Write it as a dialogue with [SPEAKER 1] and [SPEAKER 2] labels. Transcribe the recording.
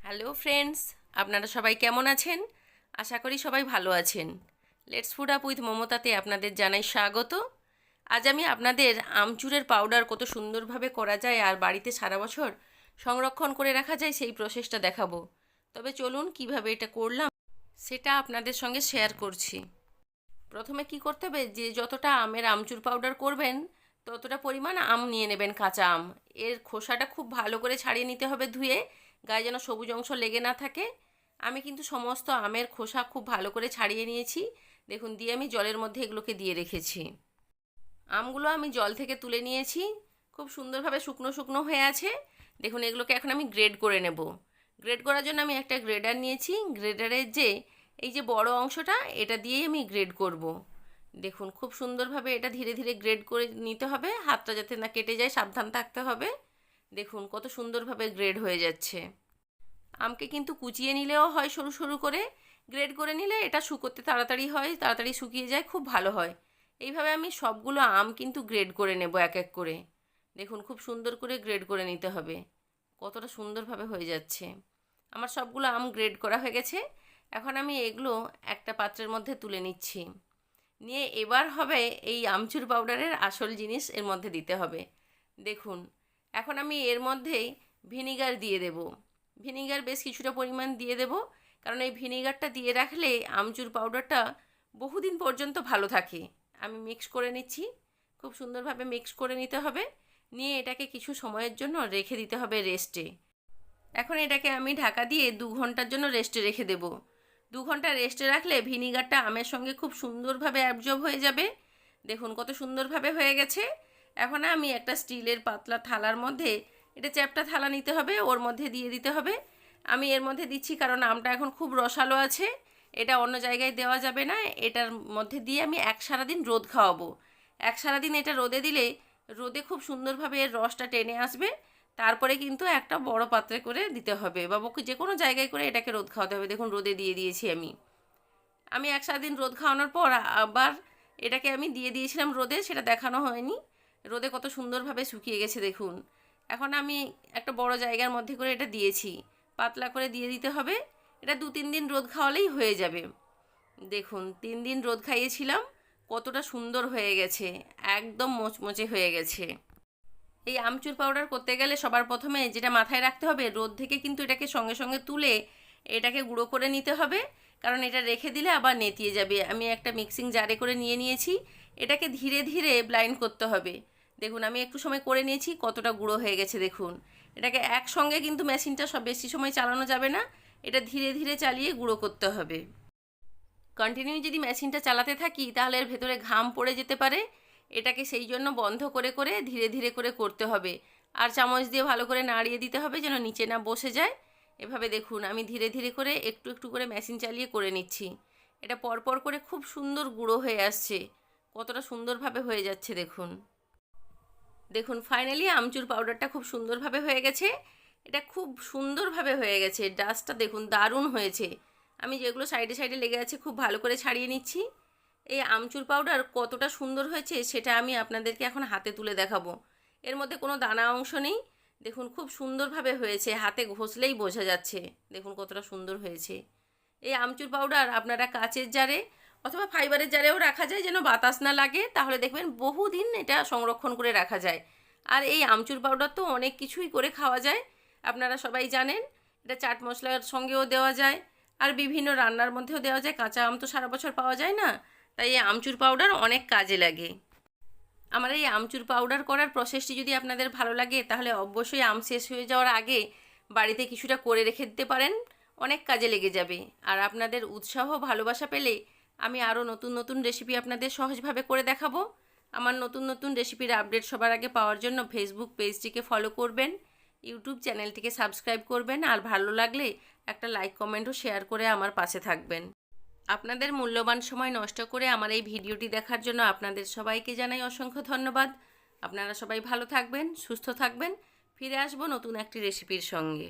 [SPEAKER 1] Hello friends, আপনারা সবাই কেমন আছেন? আশা করি সবাই ভালো আছেন। লেটস ফুড আপ উইথ মমতাতে আপনাদের জানাই স্বাগত। আজ আমি আপনাদের আমচুরের পাউডার কত সুন্দরভাবে করা যায় আর বাড়িতে সারা বছর সংরক্ষণ করে রাখা যায় সেই প্রসেসটা দেখাবো। তবে চলুন কিভাবে এটা করলাম সেটা আপনাদের সঙ্গে শেয়ার করছি। প্রথমে কি করতে হবে, যে যতটা আমের আমচুর পাউডার করবেন ততটা পরিমাণ আম নিয়ে নেবেন, কাঁচা আম। এর খোসাটা খুব ভালো করে ছাড়িয়ে নিতে হবে ধুয়ে, গায়ে যেন সবুজ অংশ লেগে না থাকে। আমি কিন্তু সমস্ত আমের খোসা খুব ভালো করে ছাড়িয়ে নিয়েছি। দেখুন, দিয়ে আমি জলের মধ্যে এগুলোকে দিয়ে রেখেছি। আমগুলো আমি জল থেকে তুলে নিয়েছি, খুব সুন্দরভাবে শুকনো শুকনো হয়ে আছে। দেখুন, এগুলোকে এখন আমি গ্রেড করে নেব। গ্রেড করার জন্য আমি একটা গ্রেডার নিয়েছি। গ্রেডারের যে এই যে বড় অংশটা, এটা দিয়েই আমি গ্রেড করব। দেখুন, খুব সুন্দরভাবে এটা ধীরে ধীরে গ্রেড করে নিতে হবে, হাতটা যাতে না কেটে যায় সাবধান থাকতে হবে। দেখুন কত সুন্দরভাবে গ্রেড হয়ে যাচ্ছে। আমকে কিন্তু কুচিয়ে নিলেও হয়, সরু সরু করে। গ্রেড করে নিলে এটা শুকোতে তাড়াতাড়ি হয়, তাড়াতাড়ি শুকিয়ে যায়, খুব ভালো হয়। এইভাবে আমি সবগুলো আম কিন্তু গ্রেড করে নেব এক এক করে। দেখুন, খুব সুন্দর করে গ্রেড করে নিতে হবে। কতটা সুন্দরভাবে হয়ে যাচ্ছে। আমার সবগুলো আম গ্রেড করা হয়ে গেছে। এখন আমি এগুলো একটা পাত্রের মধ্যে তুলে নিচ্ছি। নিয়ে এবার হবে এই আমচুর পাউডারের আসল জিনিস এর মধ্যে দিতে হবে। দেখুন, এখন আমি এর মধ্যেই ভিনিগার দিয়ে দেব। ভিনিগার বেশ কিছুটা পরিমাণ দিয়ে দেব, কারণ এই ভিনিগারটা দিয়ে রাখলে আমচুর পাউডারটা বহুদিন পর্যন্ত ভালো থাকে। আমি মিক্স করে নিচ্ছি, খুব সুন্দরভাবে মিক্স করে নিতে হবে। নিয়ে এটাকে কিছু সময়ের জন্য রেখে দিতে হবে রেস্টে। এখন এটাকে আমি ঢাকা দিয়ে 2 ঘন্টার জন্য রেস্টে রেখে দেব। 2 ঘন্টা রেস্টে রাখলে ভিনিগারটা আমের সঙ্গে খুব সুন্দরভাবে অ্যাবজর্ব হয়ে যাবে। দেখুন কত সুন্দরভাবে হয়ে গেছে। এখন আমি একটা স্টিলের পাতলা থালার মধ্যে, এটা চ্যাপ্টা থালা নিতে হবে, ওর মধ্যে দিয়ে দিতে হবে। আমি এর মধ্যে দিচ্ছি কারণ আমটা এখন খুব রসালো আছে, এটা অন্য জায়গায় দেওয়া যাবে না। এটার মধ্যে দিয়ে আমি এক সারাদিন রোদ খাওয়াবো। এক সারাদিন এটা রোদে দিলে রোদে খুব সুন্দরভাবে এর রসটা টেনে আসবে। তারপরে কিন্তু একটা বড় পাত্রে করে দিতে হবে, বা যে কোনো জায়গায় করে এটাকে রোদ খাওয়াতে হবে। দেখুন, রোদে দিয়ে দিয়েছি আমি। আমি এক সারাদিন রোদ খাওয়ানোর পর আবার এটাকে আমি দিয়ে দিয়েছিলাম রোদে, সেটা দেখানো হয়নি। রোদে কত সুন্দরভাবে শুকিয়ে গেছে দেখুন। এখন আমি একটা বড় জায়গার মধ্যে করে এটা দিয়েছি, পাতলা করে দিয়ে দিতে হবে। এটা 2-3 দিন রোদ খাওয়ালেই হয়ে যাবে। দেখুন, 3 দিন রোদ খাইয়েছিলাম, কতটা সুন্দর হয়ে গেছে, একদম মোচমোচে হয়ে গেছে। এই আমচুর পাউডার করতে গেলে সবার প্রথমে যেটা মাথায় রাখতে হবে, রোদ থেকে কিন্তু এটাকে সঙ্গে সঙ্গে তুলে এটাকে গুঁড়ো করে নিতে হবে, কারণ এটা রেখে দিলে আবার নেতিয়ে যাবে। আমি একটা মিক্সিং জারে করে নিয়েছি। এটাকে ধীরে ধীরে ব্লাইন্ড করতে হবে। দেখুন, আমি একটু সময় করে নিয়েছি, কতটা গুঁড়ো হয়ে গেছে দেখুন। এটাকে একসঙ্গে কিন্তু মেশিনটা সব বেশি সময় চালানো যাবে না, এটা ধীরে ধীরে চালিয়ে গুঁড়ো করতে হবে। কন্টিনিউ যদি মেশিনটা চালাতে থাকি তাহলে এর ভেতরে ঘাম পড়ে যেতে পারে। এটাকে সেই জন্য বন্ধ করে করে ধীরে ধীরে করে করতে হবে। আর চামচ দিয়ে ভালো করে নাড়িয়ে দিতে হবে যেন নিচে না বসে যায়। এভাবে দেখুন, আমি ধীরে ধীরে করে একটু একটু করে মেশিন চালিয়ে করে নিচ্ছি। এটা পরপর করে খুব সুন্দর গুঁড়ো হয়ে আসছে, কতটা সুন্দরভাবে হয়ে যাচ্ছে দেখুন। দেখুন, ফাইনালি আমচুর পাউডারটা খুব সুন্দরভাবে হয়ে গেছে। এটা খুব সুন্দরভাবে হয়ে গেছে, ডাস্টটা দেখুন দারুণ হয়েছে। আমি যেগুলো সাইডে সাইডে লেগে আছে খুব ভালো করে ছাড়িয়ে নিচ্ছি। এই আমচুর পাউডার কতটা সুন্দর হয়েছে সেটা আমি আপনাদেরকে এখন হাতে তুলে দেখাবো। এর মধ্যে কোনো দানা অংশ নেই। দেখুন খুব সুন্দরভাবে হয়েছে, হাতে ঘষলেই বোঝা যাচ্ছে। দেখুন কতটা সুন্দর হয়েছে। এই আমচুর পাউডার আপনারা কাচের জারে অথবা ফাইবারের জারেও রাখা যায়, যেন বাতাস না লাগে, তাহলে দেখবেন বহুদিন এটা সংরক্ষণ করে রাখা যায়। আর এই আমচুর পাউডার তো অনেক কিছুই করে খাওয়া যায়, আপনারা সবাই জানেন। এটা চাট মশলার সঙ্গেও দেওয়া যায়, আর বিভিন্ন রান্নার মধ্যেও দেওয়া যায়। কাঁচা আম তো সারা বছর পাওয়া যায় না, তাই এই আমচুর পাউডার অনেক কাজে লাগে। আমার এই আমচুর পাউডার করার প্রসেসটি যদি আপনাদের ভালো লাগে তাহলে অবশ্যই আম শেষ হয়ে যাওয়ার আগে বাড়িতে কিছুটা করে রেখে দিতে পারেন, অনেক কাজে লেগে যাবে। আর আপনাদের উৎসাহ ভালোবাসা পেলে আমি আরও নতুন নতুন রেসিপি আপনাদের সহজভাবে করে দেখাবো। আমার নতুন নতুন রেসিপির আপডেট সবার আগে পাওয়ার জন্য ফেসবুক পেজটিকে ফলো করবেন, ইউটিউব চ্যানেলটিকে সাবস্ক্রাইব করবেন, আর ভালো লাগলে একটা লাইক কমেন্ট ও শেয়ার করে আমার পাশে থাকবেন। আপনাদের মূল্যবান সময় নষ্ট করে আমার এই ভিডিওটি দেখার জন্য আপনাদের সবাইকে জানাই অসংখ্য ধন্যবাদ। আপনারা সবাই ভালো থাকবেন, সুস্থ থাকবেন। ফিরে আসবো নতুন একটি রেসিপির সঙ্গে।